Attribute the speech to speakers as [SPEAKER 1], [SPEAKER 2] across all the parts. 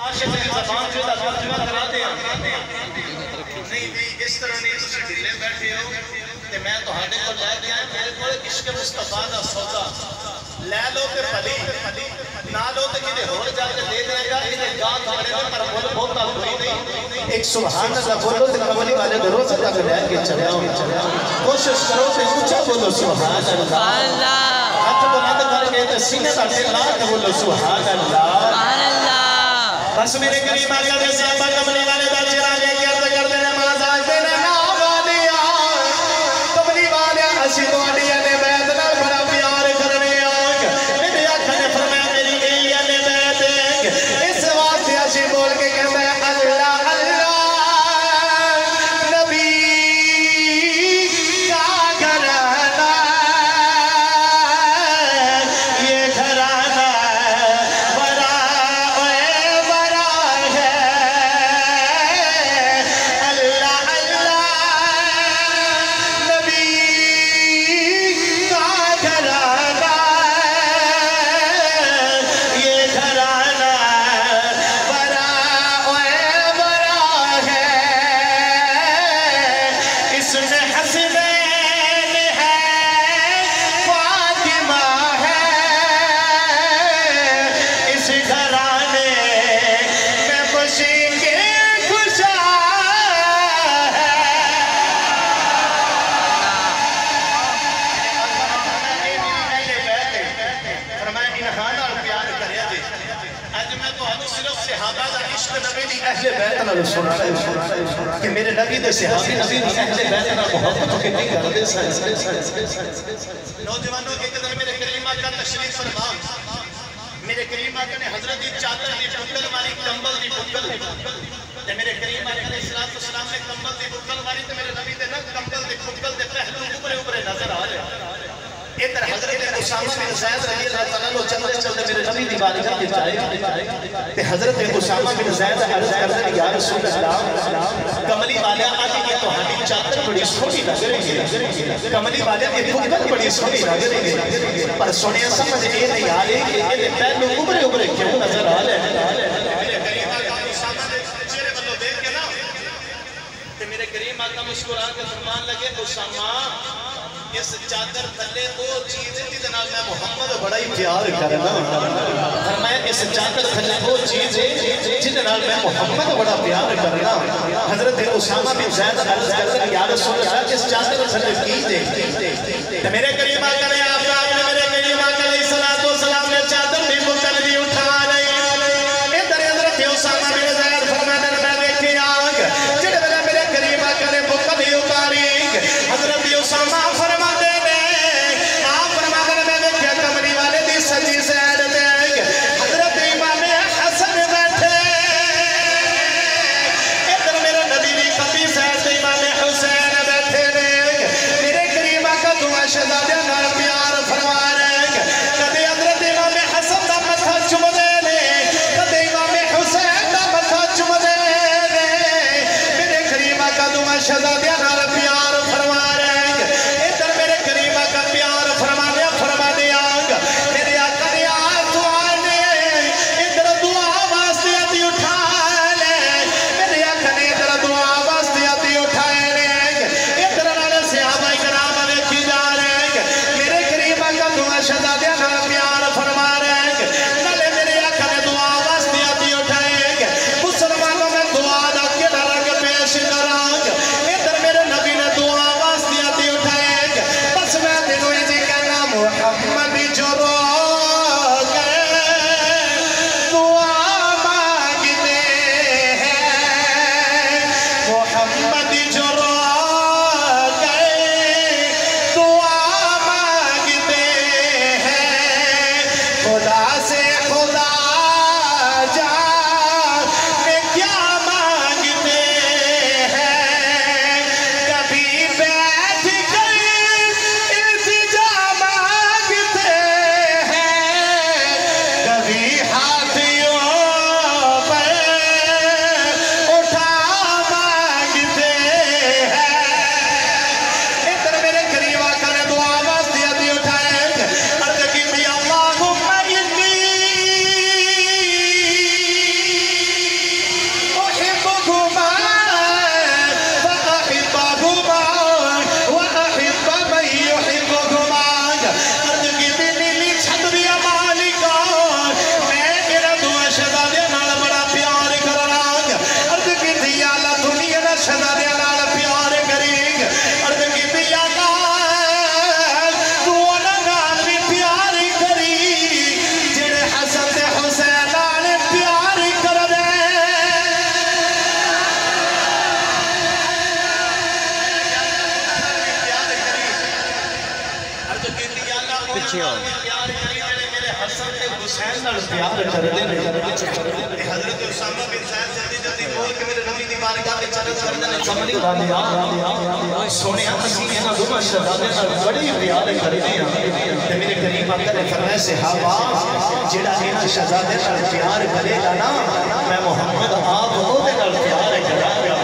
[SPEAKER 1] عاشق کی زبان جو دا ترجمہ کرا دیا نہیں بھی اس طرح نہیں تسی ڈھلے بیٹھے ہو تے میں تو ہاڈے کو لے کے آئے میرے کو عشق مصطفیٰ دا سودا لے لو تے پلی نہ لو تے کدے ہور جا کے دے دے گا انہیں گاہ تھاڑے میں پر مول بہتا کوئی نہیں ایک سبحان اللہ بولو تے کملی والے گھروں سے تک لے کے چلے کوشش کرو تے اونچا بولو سبحان اللہ ہاتھ بلند کر کے تے سینے کا لا کے بولو سبحان اللہ بس میرے قریب آ کے صحابہ کملی والے دا چراغے کے عرض کر دے نماز آج دے نا والیا کملی والے اسی والیا نے بیعت نال بڑا پیار کرنے آنگ میرے آنکھ نے فرمایا میری گئی نے بیعت اس واسطے اسی بول کے کہتا ہے اللہ اللہ نبی کا گھرانا یہ گھرانا کہ میرے نبی دے صحابی نبی دے اہل بیت نہ محبت کتنی کرتے نوجوانوں ایک دن میرے کریم آقا تشریف فرما میرے کریم آقا نے حضرت دی چادر دی پکل ماری کمبل دی پکل تے میرے کریم آقا علیہ السلام نے کمبل دی پکل ماری تے میرے نبی دے نا کمبل دی پکل دے پہلو اوپرے نظر آ رہے ادھر حضرت اسامہ بن زید رضی اللہ تعالیٰ عنہ چلتے چلتے میرے نبی دی بارگاہ میں جائے تے حضرت اسامہ بن زید عرض کرتے ہیں یا رسول اللہ کملی والے آج یہ تو ہمیں چادر بڑی سونی لگ رہی ہے کملی والے یہ پکل بڑی سونی لگ رہی ہے پر سونیا سمجھ یہ نہیں آ رہی کہ یہ پہلو اوپرے کیوں نظر آ رہے ہیں میرے کریم آقا اسامہ نے چہرے بلو دیکھ کے نا تے میرے کریم آقا مسکرا کے فرمان لگے اسامہ اس چادر تھلے وہ چیز ہے جس نال میں محمد بڑا ہی پیار کرنا فرمایا اس چادر تھلے وہ چیز ہے جس نال میں محمد بڑا پیار کرنا حضرت اسامہ بن زید عرض کرتے ہیں یا رسول اللہ اس چادر تھلے کی دے میرے قریب آ کر آپ نے میرے قریب آ کر علیہ السلام نے چادر بھی مکل بھی اٹھا رہی ادھر حضرت اسامہ بن زید فرماتے ہیں میں دیکھیں آگ جن میرے قریب آ کر مکل بھی اتاری حضرت اسامہ شہزادہ نال حسین نال پیار کردے نے حضرت اسامہ بن زید جلدی جلدی بول کے میرے نبی دی بارگاہ وچ عرض کردے نے سمجھ آ سونیا اسی انہاں دونوں شہزادے نال بڑی پیار کردے ہاں تے میرے کریم آقا نے فرمایا صحابہ جڑا انہاں شہزادے نال پیار کرے گا نا میں محمد آپ او دے نال پیار کراں گا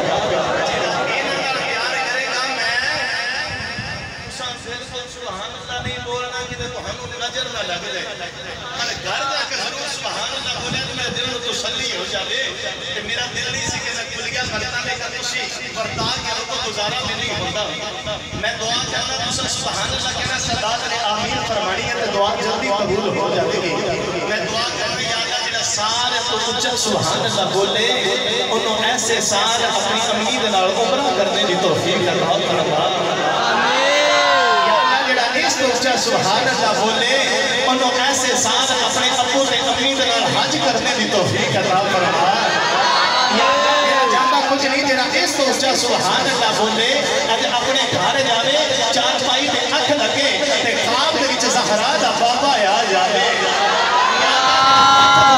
[SPEAKER 1] میرا دل نہیں سی کہ کلیا کرتا لے کر تسی برتا کے لوگوں گزارا بھی نہیں ہوتا میں دعا کرنا تسا سبحان اللہ کہنا سادات نے آمین فرمانی ہے تو دعا جلدی قبول ہو جائے گی میں دعا کرنا یا اللہ جنہا سارے تو اچھا سبحان اللہ بولے انہوں ایسے سارے اپنی امید نال عمرہ کرنے دی توفیق اللہ فرما یا اللہ جنہا اس تو اچھا سبحان اللہ بولے انہوں ایسے سارے اپنے ابو نے امید نال حج کرنے دی توفیق اللہ فرما کچھ نہیں جنہا اس تو اس جا سبحان اللہ بولے اج اپنے گھر جاوے چار پائی دے اکھ لگے تے خواب دے وچ زہرا دا بابا آ جاوے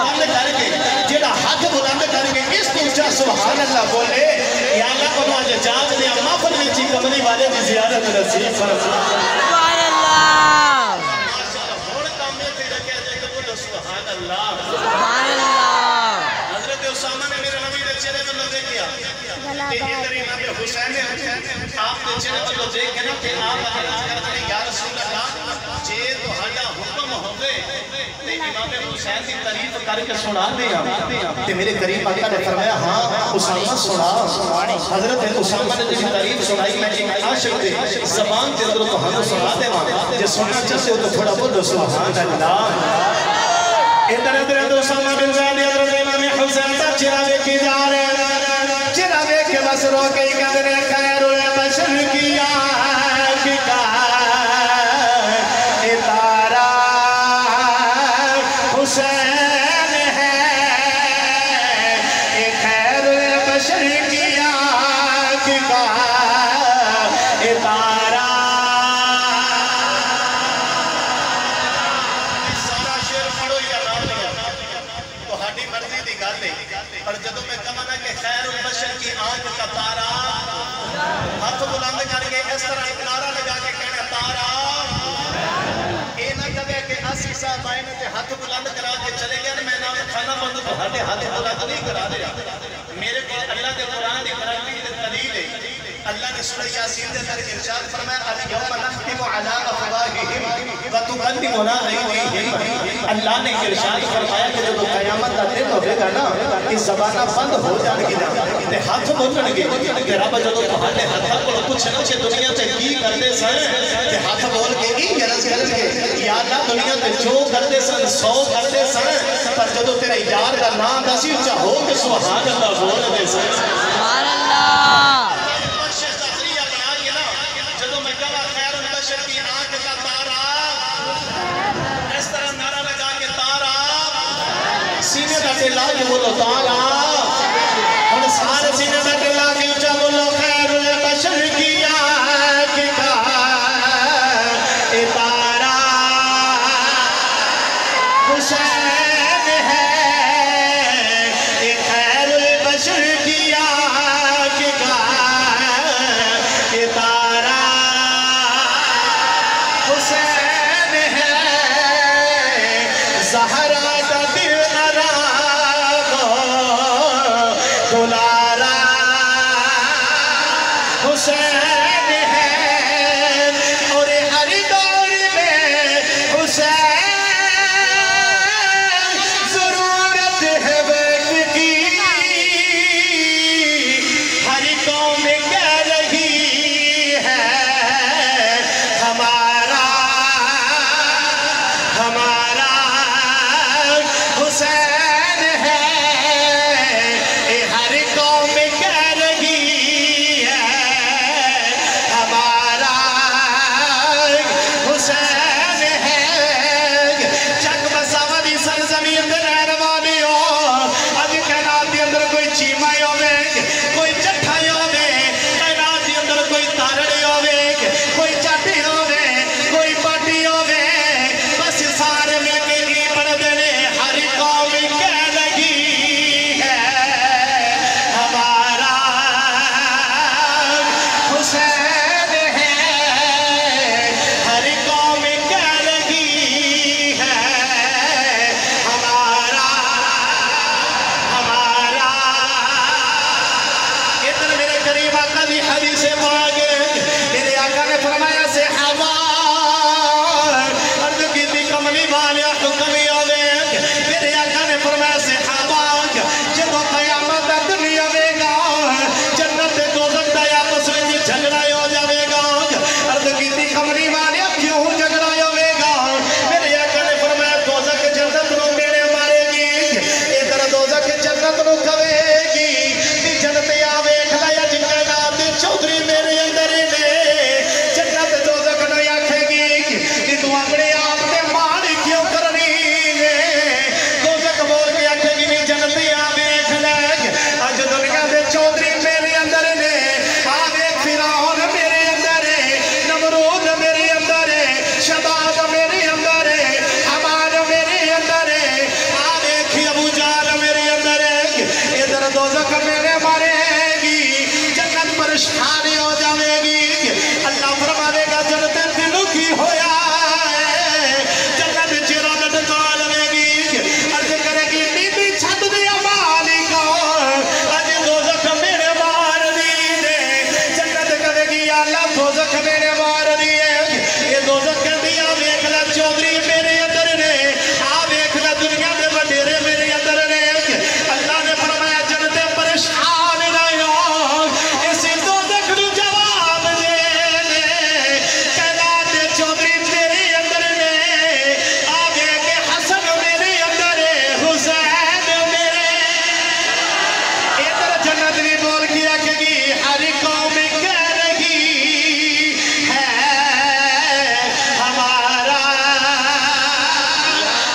[SPEAKER 1] بلند کر کے جڑا ہاتھ بلند کر کے اس تو اس جا سبحان اللہ بولے یا اللہ کو اج جاگ دے محفل وچ کملی والے دی زیارت نصیب فرما سبحان اللہ ہن کام میں تے رکھیا جائے کہ بولو سبحان اللہ سبحان اللہ حضرت اسامہ نے میرے نبی دے چہرے تے نظر کیا ادھر امام حسین نے آپ نے چہرے تے دیکھ کے نا کہ آپ عرض کرتے ہیں یا رسول اللہ جے تہاڈا حکم ہوے تے امام حسین دی تعریف کر کے سنا دیاں تے میرے کریم آقا نے فرمایا ہاں اسامہ سنا حضرت اسامہ نے جی تعریف سنائی میں ایک عاشق دے زبان تے اندر تہانوں سنا دیواں جے سننا چاہتے ہو تو تھوڑا بولو سبحان اللہ ادھر اسامہ بن زید حضرت امام حسین دا چہرہ دیکھی جا رہے ہیں چہرہ دیکھ کے بس رو کے قدر خیر البشر کی آنکھ کا اتارا حسین ہے خیر البشر کی آنکھ کا اتارا سارا شعر پڑھو یا نہ لیا تو ہاڈی مرضی دی گل ہے اور جدوں میں کہاں نا کہ خیر البشر کی آنکھ کا تارا ہاتھ بلند کر کے اس طرح ایک نعرہ لگا کے کہنا تارا یہ نہ کہے کہ اسی صاحب آئے نے ہاتھ بلند کرا کے چلے گئے میں نام کھانا بند تو ہاتھ بلند نہیں کرا دیا میرے کو اللہ کے قرآن کی گارنٹی دلیل ہے اللہ نے سورہ یاسین کے اندر ارشاد فرمایا الیوم نختم علی افواہہم وتکلمنا ایدیہم اللہ نے ارشاد فرمایا کہ جب قیامت کا دن ہوے گا نا کہ زباناں بند ہو جان گی تے ہاتھ بولن گے کہ رب جدوں تہاڈے ہاتھاں کول پوچھنا کہ دنیا تے کی کردے سن تے ہاتھ بول کے کی عرض کرن گے یا اللہ دنیا تے جو کردے سن 100 کردے سن پر جدوں تیرے یار دا نام دسی اونچا ہو کے سبحان اللہ بول دے سن سبحان اللہ سینے کا ٹلا کے بولو تارا اور سارے سینے کا ٹلا کے اونچا بولو خیر البشر کی آنکھ کا اتارا حسین ہے خیر البشر کی آنکھ کا اتارا حسین ہے زہرا دلارا حسین ہے اور ہر دور میں حسین ضرورت ہے وقت کی ہر قوم کہہ رہی ہے ہمارا حسین ہے دی حدیث پاک میرے آقا نے فرمایا صحابہ عرض کی تھی کملی والے حکم آوے میرے آقا نے فرمایا صحابہ جب قیامت دن آوے گا جنت دوزخ دا آپس میں جھگڑا ہو جاوے گا عرض کی تھی کملی والے کیوں جھگڑا ہوے گا میرے آقا نے فرمایا دوزخ جنت نو میرے مارے گی ادھر دوزخ جنت نو کھوے گی جنت آوے کھلایا جن کا نام چودھری میرے اندر نے جنت دوزخ نو آکھے گی کہ تو اپنے آپ نے مار کیوں کرنی ہے دوزخ بول کے آکھے گی نہیں جنت آوے کھلائے آج دنیا دے چودھری میرے اندر نے آوے فرعون میرے اندر ہے نمرود میرے اندر ہے شداد میرے اندر ہے حمان میرے اندر ہے آوے کھی ابو جال میرے اندر ہے ادھر دوزخ میرے مارے گی جنت پریشانی ہو جاوے گی اللہ فرمانے گا جنت دلوں کی ہویا ہے جنت چیرہ لٹکا لگے گی عرض کرے گی نیتی چھت دیا مالکا آج دوزخ میرے مار دیئے جنت کرے گی یا اللہ دوزخ میرے مار دیئے یہ دوزخ کر دیا ویکھلا چودھری میرے اندر نے ویکھلا دنیا دے وڈیرے میرے اندر نے اللہ نے فرمایا جنت پریشان نہ ہو اسی دوزخ نو جواب دے کہنا دے چودھری تیرے اندر نے آگے کہ حسن میرے اندر ہے حسین میرے ادھر جنت بھی بول کیا کہ ہر قوم کہہ رہی ہے ہمارا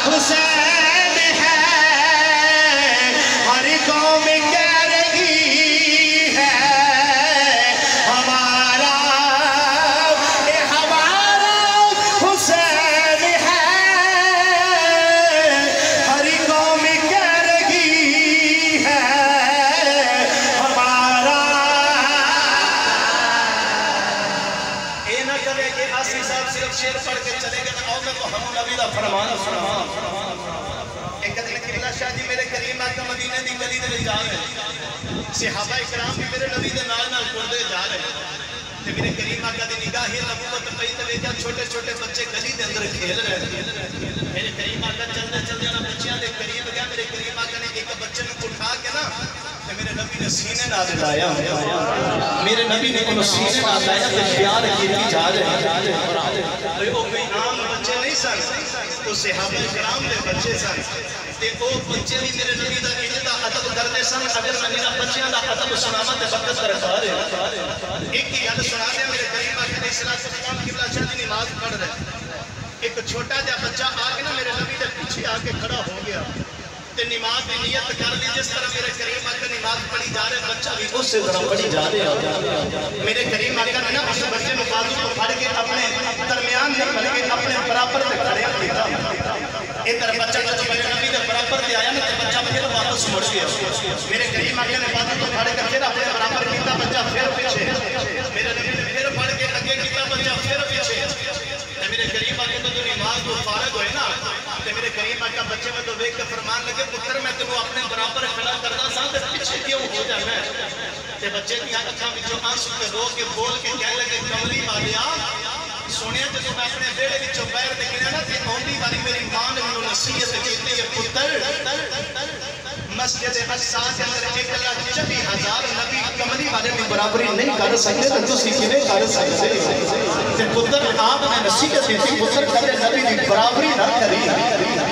[SPEAKER 1] حسین ہے ہر قوم کہہ رہی ہے ہمارا حسین ہے ہر قوم کہہ رہی ہے ہمارا اے نہ کرے کہ آسی صاحب صرف شیر پڑھ کے چلے گئے آؤ میں تو ہم نبی دا فرمان ایک دن قبلہ شاہ جی میرے کریم آقا مدینے دی گلی دے جا رہے صحابہ اکرام بھی میرے نبی دے نال نال پڑھتے جا رہے تے میرے کریم آقا دی نگاہ ہی نبوت پئی تے ویکھیا چھوٹے چھوٹے بچے گلی دے اندر کھیل رہے میرے کریم آقا چلدے چلدے انہاں بچیاں دے قریب گیا میرے کریم آقا نے ایک بچے نوں اٹھا کے نا تے میرے نبی نے سینے نال لایا میرے نبی نے انہوں سینے نال لایا تے پیار کیتی جا رہے او کوئی عام بچے نہیں سن تو صحابہ کرام دے بچے سن تے او بچے بھی میرے نبی دا عزت ادب کرتے سن اگر میں میرا بچیاں دا ادب سناواں تے وقت رکھا رہے ایک ہی گل سنا دے میرے کریم آقا علیہ السلام قبلہ شاہ دی نماز پڑھ رہے ایک چھوٹا جا بچہ آ کے نا میرے نبی دے پیچھے آ کے کھڑا ہو گیا تے نماز کی نیت کر لی جس طرح میرے کریم آقا نماز پڑھی جا رہے بچہ بھی اس سے طرح پڑھی جا رہے میرے کریم آقا نے نا اس بچے میں بازو کو پھڑ کے اپنے درمیان میں بلکہ اپنے برابر سے کھڑے کیتا ادھر بچہ جو میرے نبی دے برابر تے آیا نا تے بچہ پھر واپس مڑ گیا میرے کریم آقا نے بازو کو پھڑ کر پھر اپنے برابر کیتا بچہ پھر پیچھے میرے نبی نے پھر پھڑ کے آگے کیتا بچہ پھر پیچھے میرے کریم آقا تو جو نماز کو فارغ ہوئے نا تے میرے کریم آقا بچے میں تو دیکھ کے فرمان لگے پتر میں تینوں اپنے برابر کھڑا کردا سا تے پیچھے کیوں ہو جانا ہے تے بچے دی اکھاں وچوں آنسو تے رو کے بول کے کہنے لگے کملی والیا سنیا جدوں میں اپنے بیڑے وچوں باہر نکلیا نا تے اونی والی میری ماں نے مینوں نصیحت کیتی ہے پتر مسجد اقصی کے اندر 1,40,000 نبی کملی والے بھی برابری نہیں کر سکتے تو تسی کیویں کر سکتے تے پتر آپ نے نصیحت دیتی پتر کبھی نبی دی برابری نہ کری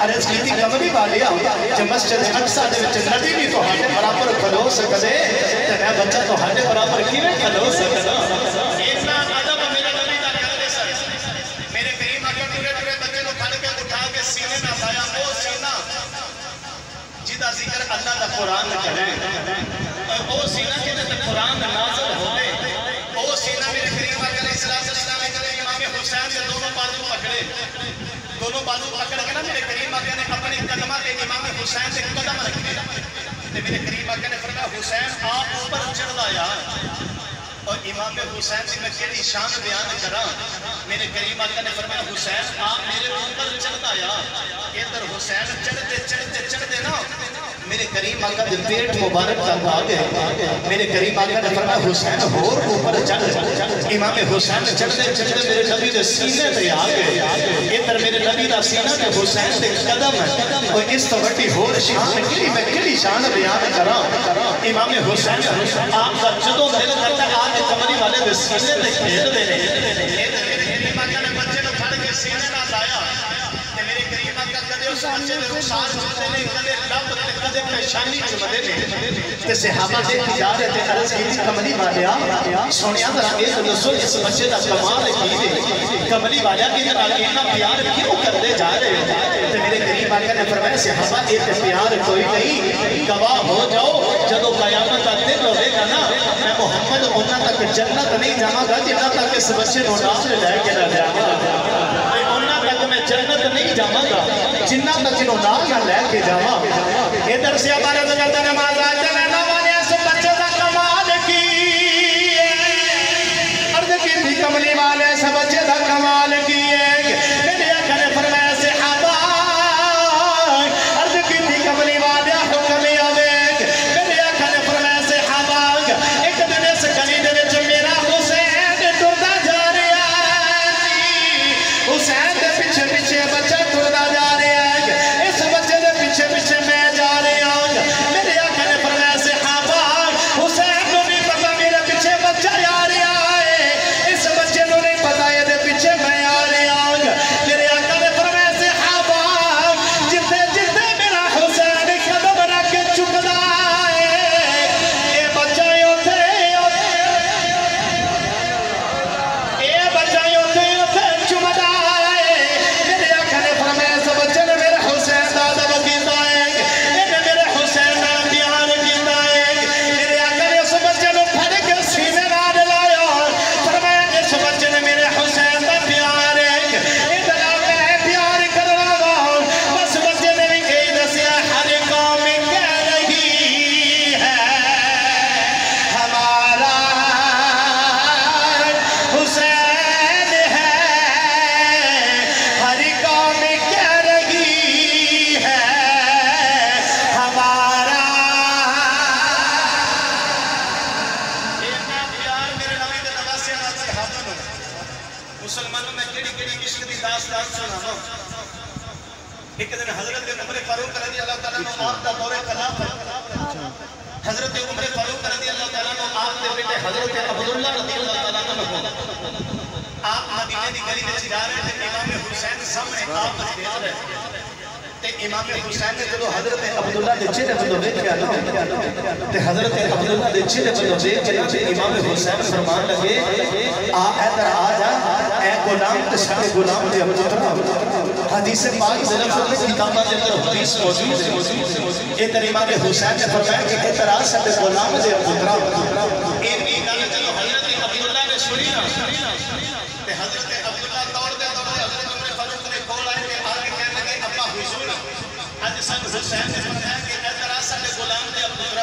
[SPEAKER 1] عرض کیتی کملی والیا کہ مسجد اقصی دے وچ نبی بھی تہاڈے برابر کھلو سکدے تے میں بچہ تہاڈے برابر کیویں کھلو سکدا اتنا ادب میرے نبی دا کردے سن میرے کریم آقا ٹرے ٹرے بچے نوں پھڑ کے اٹھا کے سینے نال لایا او سینہ جدا ذکر اللہ دا قرآن کریں او سینہ جدا تے قرآن نازل ہوئے او سینہ میرے کریم آقا علیہ السلام نے امام حسین سے دونوں بازو پکڑ کے نا میرے کریم آقا نے اپنی قدمہ تے امام حسین سے قدم رکھے تے میرے کریم آقا نے فرمایا حسین آپ اوپر چڑھ لایا اور امام حسین سے میں کیڑی شان بیان کراں میرے کریم آقا نے فرمایا حسین آپ میرے اوپر چڑھ لایا ادھر حسین چڑھتے نا میرے کریم آقا دے پیٹ مبارک تک آ گئے. میرے کریم آقا نے فرمایا حسین ہور اوپر چڑھ. امام حسین چڑھتے چڑھتے میرے نبی دے سینے تے آ گئے. ادھر میرے نبی دا سینہ تے حسین دے قدم ہے. اور اس تو بڑی ہور شان میں کیڑی شان بیان کراں. امام حسین آپ دا جدوں دل کرتا ہے آج کملی والے دے سینے تے کھیل دے نے. میرے کریم آقا نے بچے نو پھڑ کے سینے نال لایا. میرے کریم آقا کدے اس بچے دے رخسار چومدے نے, کدے لب تے کدے پیشانی چومدے نے. تے صحابہ دیکھ جا رہے تے عرض کی کملی والیا سونیا ذرا ایک دسو اس بچے دا کمال کی ہے. کملی والیا کے نال اتنا پیار کیوں کرتے جا رہے ہو؟ تے میرے کریم آقا نے فرمایا صحابہ ایک پیار کوئی نہیں, گواہ ہو جاؤ جدو قیامت کا دن ہوے گا نا, میں محمد انہاں تک جنت نہیں جاواں گا جنہاں تک اس بچے نو نال لے کے نہ جاواں. میں جنت نہیں جاواں گا جنہ تک انہوں نہ لے کے جاواں. ادھر سے ہمارا نظر نماز آتے ہیں والے اس بچے کا کمال کی عرض کی تھی کملی والے اس بچے کا کمال کی. میرے آقا نے فرمایا صحابہ عرض کی تھی کملی والے حکم آوے. میرے آقا نے فرمایا صحابہ ایک دن اس گلی دے وچ میرا حسین ٹردا جا رہا ہے. حسین دے پیچھے پیچھے بچہ ٹردا جا رہا ہے. اس بچے دے پیچھے پیچھے میں جا رہا ہوں. میرے آقا نے فرمایا صحابہ حسین کو نہیں پتا میرے پیچھے بچہ آ رہا ہے, اس بچے کو نہیں پتا یہ دے پیچھے میں آ رہا ہوں. میرے آقا نے فرمایا صحابہ جتے جتے میرا حسین قدم رکھ کے چکدا ہے اے بچہ اوتھے اے بچہ اوتھے چمدا ہے. میرے آقا نے فرمایا اس بچے نے میرے حسین دا ادب کیتا ہے, انہیں میرے حسین دا پیار کیتا ہے. میرے آقا نے اس بچے کو پھڑ کے سینے نال لایا. فرمایا اس بچے نے میرے حسین دا پیار ہے, ادھر میں پیار کرنا وا. بس بچے نے بھی کہی دسیا ہر قوم کہہ رہی ہے ہمارا حسین ہے, ہر قوم کہہ رہی ہے ہمارا. پیار میرے نبی دے نواسے نال صحابہ نو مسلمانوں میں کیڑی کیڑی عشق دی داستان سناواں. ایک دن حضرت عمر فاروق رضی اللہ تعالیٰ عنہ آپ دا دور خلافت, حضرت عمر فاروق رضی اللہ تعالیٰ عنہ آپ دے بیٹے حضرت عبداللہ رضی اللہ تعالیٰ عنہ آپ مدینے دی گلی میں جا رہے تھے. امام حسین سامنے آپ دیکھ رہے تے امام حسین نے جدو حضرت عبداللہ دے چہرے تے ویکھیا نا تے حضرت عبداللہ دے چہرے تے ویکھ کے امام حسین فرمان لگے آ ادھر آ جا اے غلام تے سارے غلام دے پتر. حدیث پاک دے لفظ میں کتاباں دے اندر حدیث موجود ہے. ادھر امام حسین نے فرمایا کہ اعتراض سارے غلام دے پتر. ایک گل جدو حضرت عبداللہ نے سنی نا تے حضرت عبداللہ دوڑتے دوڑتے حضرت عمر فاروق نے کول آئے تے آ کے کہنے لگے ابا حضور اج سن حسین نے فرمایا کہ اعتراض سارے غلام دے پتر.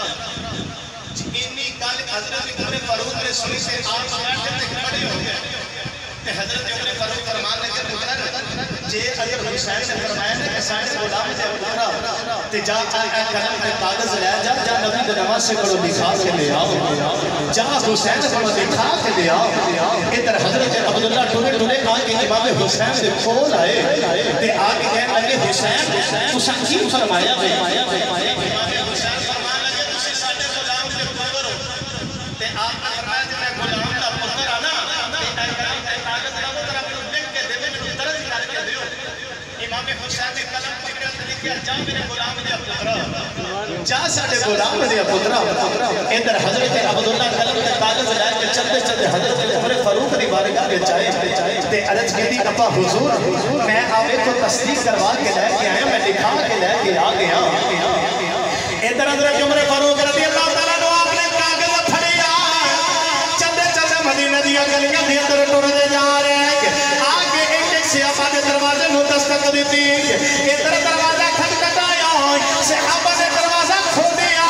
[SPEAKER 1] اتنی گل حضرت عمر فاروق نے سنی سے آپ بیٹھے تے کھڑے ہو گئے تے حضرت عمر فاروق فرمان لگے پتر جے اگر حسین نے فرمایا کہ سارے غلام دے پتر تے جا قلم تے کاغذ لے جا نبی دے نواسے کو لکھا کے لے آؤ. جا حسین کو دکھا کے لے آؤ. ادھر حضرت عبداللہ ٹولے ٹولے آ کے امام حسین دے کول آئے تے آ کے کہنے لگے حسین تساں کی فرمایا ہے؟ امام حسین فرمان لگے تسی ساڈے غلام دے پتر ہو تے آپ نے فرمایا کہ میں غلام دا پتر ہاں نا تے اے قلم تے کاغذ لاؤ ذرا مینوں لکھ کے دے مینوں درج کر کے دیو. امام حسین نے قلم پکڑیا تے لکھیا جا میرے غلام دے پتر جا ساڈے غلام دے پتر. ادھر حضرت عبداللہ قلم تے کاغذ لے کے چلتے چلتے حضرت عمر فاروق دی بارگاہ وچ آئے تے عرض کیتی ابا حضور میں آوے تو تصدیق کروا کے لے کے آیا, میں لکھا کے لے کے آ گیا. ادھر حضرت عمر فاروق رضی اللہ تعالیٰ عنہ آپ نے کاغذ پھڑیا چلتے چلتے مدینہ دی گلیاں دے اندر ٹرتے جا رہے ہیں. آگے ایک ایک صحابہ دے دروازے نو دستک دیتی. ادھر دروازہ کھٹکھٹایا, صحابہ نے دروازہ کھولیا.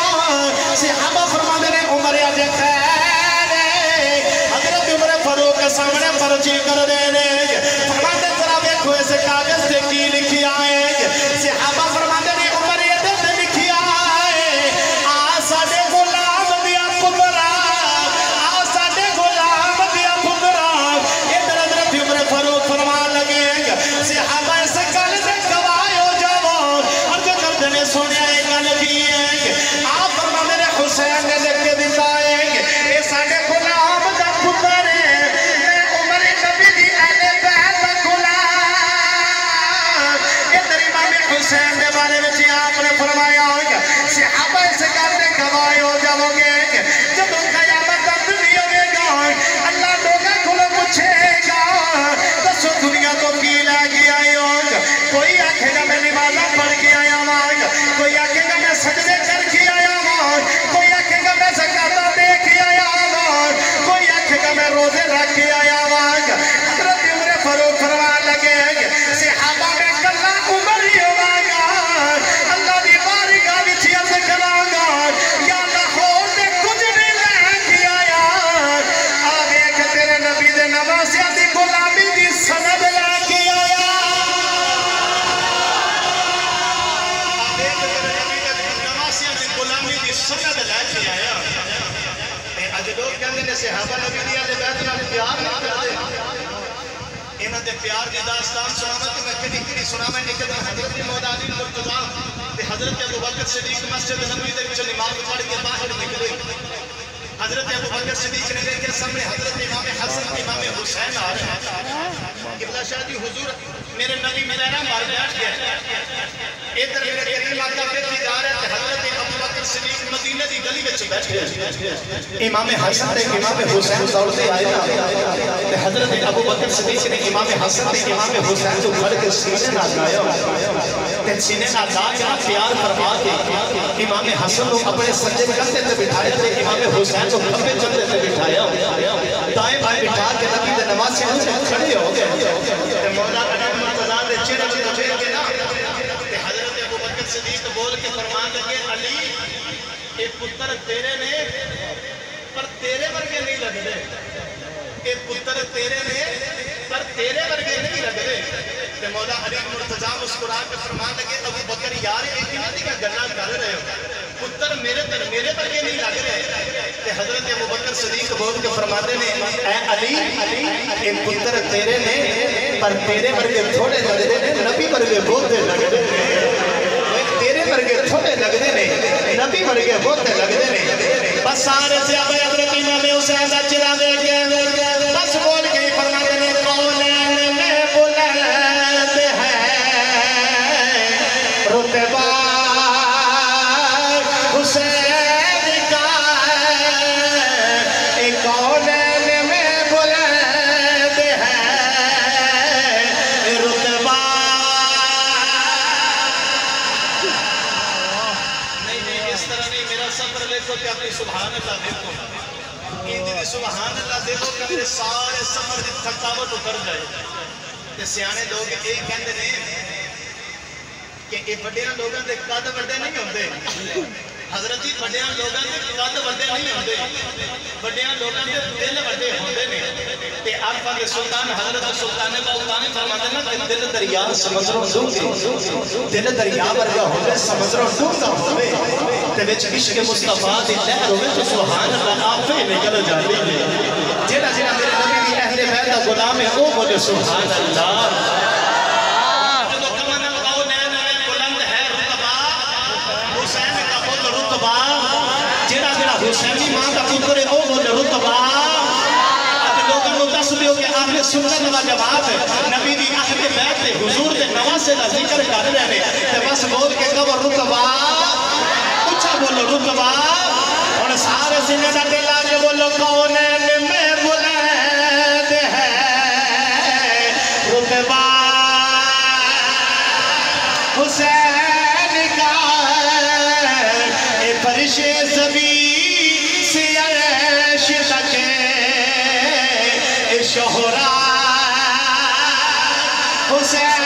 [SPEAKER 1] صحابہ فرماندے نے عمر اج خیر ہے. حضرت عمر فاروق سامنے پرچی کر دے فرماندے ذرا ویکھو اس کاغذ تے کی لکھیا ہے. صحابہ فرماندے نے عمر ادھر تے لکھیا ہے حسین نے لکھ کے دکھائے اے ساڈے غلام دا پتر ہے میں عمر نبی دی اہل بیت دا غلام ادھر امام حسین دے بارے میں آپ نے فرمایا صحابہ اس گل دے گواہ ہو جاؤ گے جب قیامت کا دن ہوے گا اللہ لوگوں کو پوچھے گا دسو دنیا تو کی لے کے آئے ہو کوئی آکھے گا میں نمازاں پڑھ کے آیا ہوں کوئی آکھے گا میں سجدے کر کے آیا ہوں کوئی آکھے گا میں زکاتاں دے کے آیا ہوں کوئی آکھے گا میں روزے رکھ کے آیا ہوں حضرت عمر فاروق فرمان لگے صحابہ میں کلا عمر ہی ہوگا اللہ دی بارگاہ وچ عرض کراں گا یا لاہور تے کچھ نہیں لے کے آیا آ ویکھ تیرے نبی دے نواسیاں دی غلامی دی سند لے کے آیا سند لے کے آیا اج لوگ کہندے نے صحابہ نبی دی اہل بیت نال پیار نہیں کردے انہاں دے پیار دی داستان سناواں تے میں کدی سناواں ایک دن حضرت مولا علی مرتضی تے حضرت ابو بکر صدیق مسجد نبوی دے وچ نماز پڑھ کے باہر نکلے حضرت ابو بکر صدیق نے دیکھا سامنے حضرت امام حسن امام حسین آ رہے ہیں قبلہ شاہ جی حضور میرے نبی میرا مار بیٹھ گیا ادھر میرے کریم آقا بیٹھی جا رہے ہیں حضرت ابو بکر صدیق مدینہ دی گلی وچ بیٹھ گئے امام حسن تے امام حسین دوڑتے آئے نا تے حضرت ابو بکر صدیق نے امام حسن تے امام حسین کو پھڑ کے سینے نال لایا تے سینے نال لا کے پیار فرما کے امام حسن کو اپنے سجدے کندھے تے بٹھایا تے امام حسین کو کھبے کندھے تے بٹھایا دائیں بائیں بٹھا کے نبی دے نواسے کھڑے ہو گئے تے مولا علی مرتضی دے چہرے تے پھیر کے نا تے حضرت ابو بکر صدیق بول کے فرمان لگے علی اے پتر تیرے نے پر تیرے ورگے نہیں لگدے اے پتر تیرے نے پر تیرے ورگے نہیں لگدے تے مولا علی مرتضی مسکرا کے فرمان لگے ابو بکر یار اے کنا دی گلاں کر رہے ہو پتر میرے ورگے نہیں لگ رہے تے حضرت ابو بکر صدیق بول کے فرماتے نے اے علی اے پتر تیرے نے پر تیرے ورگے تھوڑے لگدے نے نبی ورگے بہت لگدے نے تیرے ورگے تھوڑے لگدے نے نبی ورگے بہت لگدے نے بس سارے صحابہ حضرت امام حسین دا چہرہ دیکھ کے بس بول کے فرماتے نے کونین میں بلند ہے رتبہ حسین کا ایک کونین میں بلند ہے رتبہ نہیں اس طرح نہیں میرا سفر لکھو کہ اپنی سبحان اللہ دیکھو اندھی سبحان اللہ دیکھو کہ میرے سارے سفر دی تھکاوٹ اتر جائے تے سیانے لوگ یہ کہندے نے کہ یہ بڑیاں لوگاں دے قد بڑے نہیں ہوندے حضرت جی بڑیاں لوگاں دے قد بڑے نہیں ہوندے بڑیاں لوگاں دے دل بڑے ہوندے نے تے آقا دے سلطان حضرت سلطان باؤتانی فرماتے ہیں کہ دل دریا سمندروں ڈونگے دل دریا ورگا ہوندے سمندروں ڈونگا ہوندے تے وچ عشق مصطفیٰ دی لہر ہوے تو سبحان اللہ آپ ہی نکل جاندی ہے جڑا جڑا میرے نبی دی اہل بیت دا غلام ہے او بولے سبحان اللہ حسینی ماں کا پتر ہے او بول رتبہ لوگوں کو دس دیو کہ اہل سنت و جماعت نبی دی اہل بیت دے حضور دے نواسے دا ذکر کر رہے ہیں تے بس بول کے کہو رتبہ اچھا بولو رتبہ اور سارے سینے دا دل آ کے بولو کونین میں بلند ہے رتبہ حسین کا اے فرش زمین شہرا حسین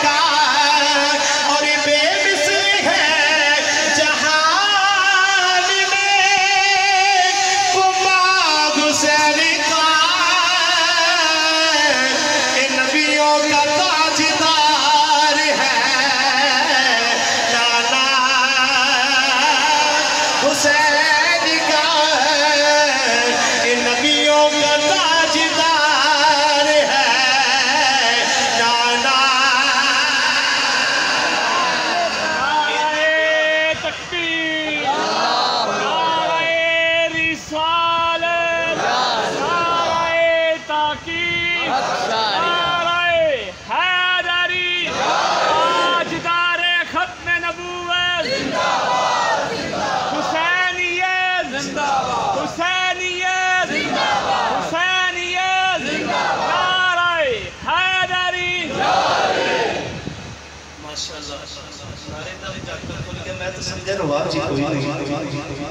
[SPEAKER 1] کا اور بے مثل ہے جہان میں کمال حسین کا ان نبیوں کا تاجدار ہے نانا حسین کا ان نبیوں کا تاجدار ہے نانا
[SPEAKER 2] تکبیر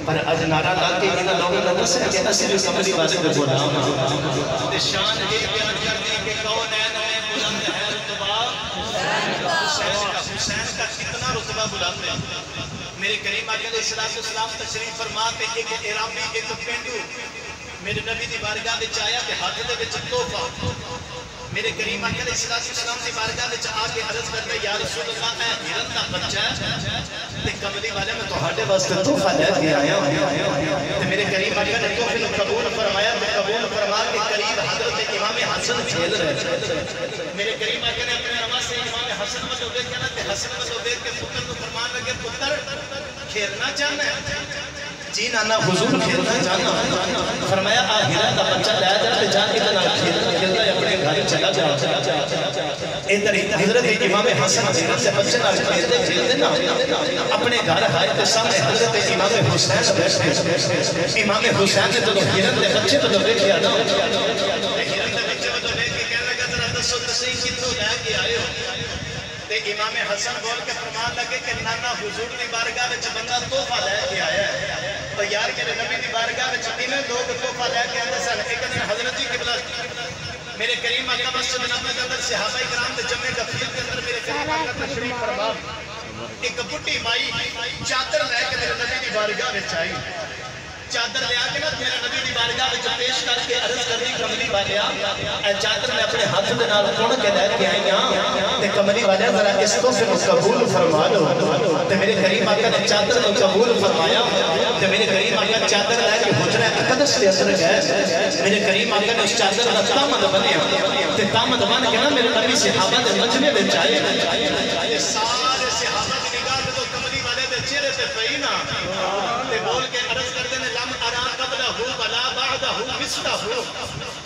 [SPEAKER 1] پر اج نعرہ لا کے انہاں لوگوں نے دسیا کہ اسی بھی کملی والے دے غلام تے شان یہ بیان کرتے ہیں کہ کون ہے بلند ہے رتبہ حسین کا کتنا رتبہ بلند ہے. میرے کریم آقا علیہ السلام تشریف فرما تے ایک عرابی ایک پینڈو میرے نبی دی بارگاہ وچ آیا تے ہاتھ دے وچ تحفہ. میرے کریم آقا علیہ السلام دی بارگاہ وچ آ کے عرض کرتے یا رسول اللہ اے ہرن دا بچہ تے کملی والے میں تہاڈے واسطے تحفہ لے کے آیا تے میرے کریم آقا نے تحفے نوں قبول فرمایا تے قبول فرما کے قریب حضرت امام حسن کھیل رہے تھے. میرے کریم آقا نے اپنے نماز سے امام حسن کو دیکھ کے تے حسن کو دیکھ کے پتر کو فرمان لگے پتر کھیلنا چاہنا ہے؟ جی نانا حضور کھیلنا چاہنا. فرمایا آ ہرن دا بچہ لے جا تے جا کے نال کھیلتا ہے اپنے گھر چلا جا. ادھر حضرت امام حسن ہرن سے بچے نال کھیلتے نا اپنے گھر آئے تے سامنے حضرت امام حسین بیٹھے. امام حسین نے جب ہرن دے بچے تو دیکھیا نا ہرن دے بچے تو دیکھ کے کہنے لگا ذرا دسو تسی کتھوں لے کے آئے ہو تے امام حسن بول کے فرمان لگے کہ نانا حضور دی بارگاہ وچ بندہ تحفہ لے کے آیا ہے. تو یار میرے نبی دی بارگاہ وچ تین لوگ تحفہ لے کے آندے سن. ایک دن حضرت جی قبلہ میرے کریم آقا مسجد نبوی کے اندر صحابہ کرام دے جمع غفیر کے اندر میرے کریم آقا تشریف فرما ایک بڈھی مائی چادر لے کے میرے نبی دی بارگاہ وچ آئی. چادر لے آ کے نا میرے نبی دی بارگاہ وچ پیش کر کے عرض کر دی کملی والیا اے چادر میں اپنے ہاتھ دے نال کون کے لے کے آئی ہاں تے کملی والیا ذرا اس کو سے قبول فرما لو. تے میرے کریم آقا نے چادر کو قبول فرمایا تے میرے کریم آقا چادر لے کے حجرہ اقدس دے اندر گئے. میرے کریم آقا نے اس چادر دا دامن بنیا تے دامن بن کے نا میرے نبی صحابہ دے مجمع وچ آئے. سارے صحابہ دی نگاہ تو کملی والے دے چہرے تے پئی نا تے بول کے عرض کردے نے لم ارا قبلہ ولا بعدہ مثلہ.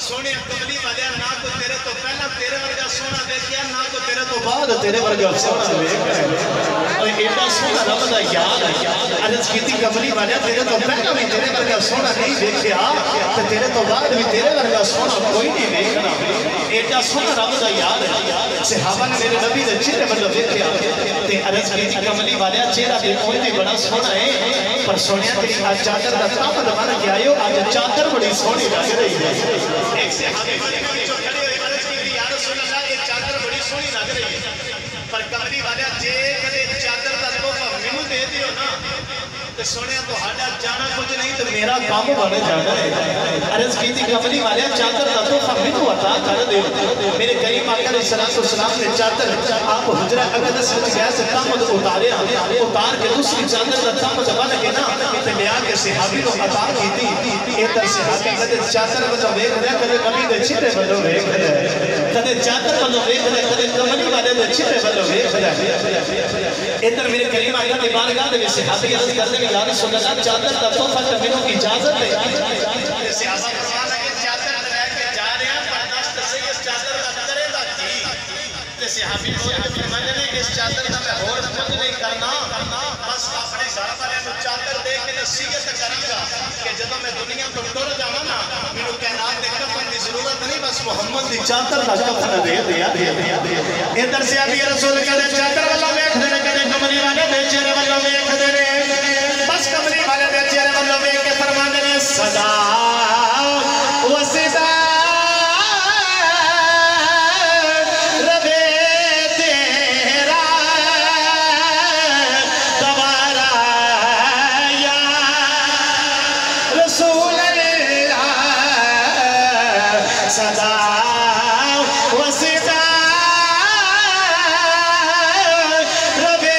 [SPEAKER 1] سونے کملی والے نہ کو تیرے تو پہلا تیرے ورگا سونا دیکھیا نہ کو تیرے تو بعد تیرے ورگا سونا دیکھیا. اور ایڈا سونا رب دا یاد ہے عرض کیتی کملی والے تیرے تو پہلا بھی تیرے ورگا سونا نہیں دیکھیا تے تیرے تو بعد بھی تیرے ورگا سونا کوئی نہیں دیکھنا. ایڈا سونا رب دا یاد ہے. صحابہ نے میرے نبی دے چہرے ول دیکھیا تے عرض کیتی کملی والے چہرہ دیکھو تے بڑا سونا ہے پر سونیا تیری آج چادر دا دامن بن کے آئے ہو آج چادر بڑی سونی لگ رہی ہے. ایک صحابی والے جو کھڑے ہوئے عرض کی یا رسول اللہ یہ چادر بڑی سونی لگ رہی ہے پر کملی والے جے کدے چادر دا تحفہ مینوں دے دیو نا تے سونیا تہاڈا جانا کچھ نہیں تے میرا کام بن جانا ہے. عرض کیتی کملی والے چادر دا تحفہ مینوں عطا کر دیو. میرے کریم آقا علیہ السلام نے چادر آپ حجرہ اقدس میں گئے سے دامن اتاریا اتار کے دوسری چادر دا دامن بن کے نا تے لے آ کے صحابی کو عطا کیتی. ادھر صحابی کدے چادر ولوں ویکھ رہا کدے نبی دے چہرے ولوں ویکھ رہا کدے چادر ولوں ویکھ رہا کدے کملی والے دے چہرے ولوں ویکھ رہا. ادھر میرے کریم آقا دی بارگاہ دے صحابی عرض کردے کہ یا رسول اللہ چادر دا تحفہ تے مینوں اجازت ہے. صحابہ فرمان لگے چادر لے کے جا رہے ہیں پر دست سے اس چادر دا کرے دا کی تے صحابی بول کے فرمانے نے اس چادر دا میں اور کچھ نہیں کرنا بس اپنے گھر والے نوں چادر دے کے نصیحت کراں گا کہ جدوں میں دنیا تو ٹر جاواں نا مینوں کائنات دے کفن دی ضرورت نہیں بس محمد دی چادر دا کفن دے دیا. ادھر سے ابھی رسول کدے چادر والا ویکھدے نے کدے کملی والے دے چہرے والا ویکھدے نے بس کملی والے دے چہرے والا ویکھ کے فرماندے نے صدا و صدا
[SPEAKER 2] صدا ربے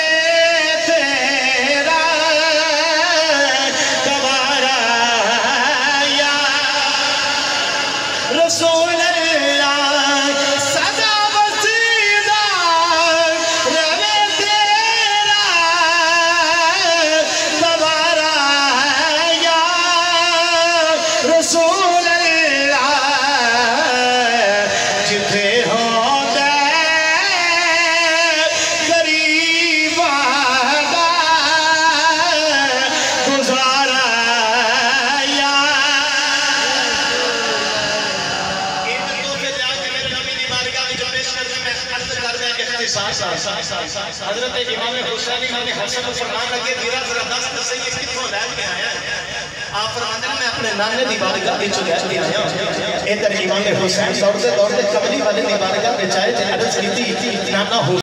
[SPEAKER 1] حضرت امام حسین امام حسن کو فرمان لگے دیرا ذرا دست سے یہ کتوں لے کے آیا ہے آپ فرماتے ہیں میں اپنے نانے دی بارگاہ وچ لے کے آیا ادھر امام حسین دوڑتے دوڑتے قبلی والے دی بارگاہ وچ آئے تے عرض کیتی نانا